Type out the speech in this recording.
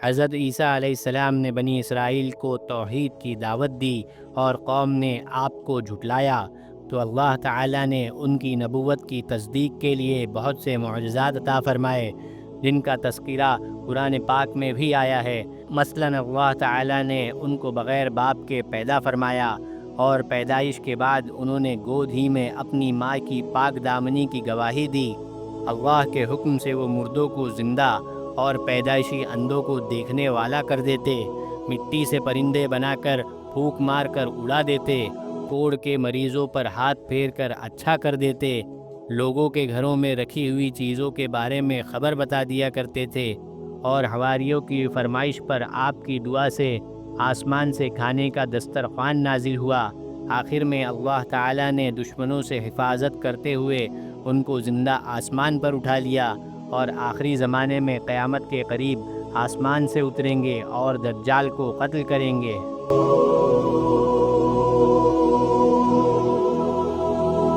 حضرت عیسیٰ علیہ السلام نے بنی اسرائیل کو توحید کی دعوت دی اور قوم نے آپ کو جھٹلایا، تو اللہ تعالیٰ نے ان کی نبوت کی تصدیق کے لیے بہت سے معجزات عطا فرمائے، جن کا تذکرہ قرآن پاک میں بھی آیا ہے۔ مثلاً اللہ تعالیٰ نے ان کو بغیر باپ کے پیدا فرمایا، اور پیدائش کے بعد انہوں نے گود ہی میں اپنی ماں کی پاک دامنی کی گواہی دی۔ اللہ کے حکم سے وہ مردوں کو زندہ اور پیدائشی اندھوں کو دیکھنے والا کر دیتے، مٹی سے پرندے بنا کر پھونک مار کر اڑا دیتے، کوڑ کے مریضوں پر ہاتھ پھیر کر اچھا کر دیتے، لوگوں کے گھروں میں رکھی ہوئی چیزوں کے بارے میں خبر بتا دیا کرتے تھے، اور حواریوں کی فرمائش پر آپ کی دعا سے آسمان سے کھانے کا دسترخوان نازل ہوا۔ آخر میں اللہ تعالیٰ نے دشمنوں سے حفاظت کرتے ہوئے ان کو زندہ آسمان پر اٹھا لیا، اور آخری زمانے میں قیامت کے قریب آسمان سے اتریں گے اور دجال کو قتل کریں گے۔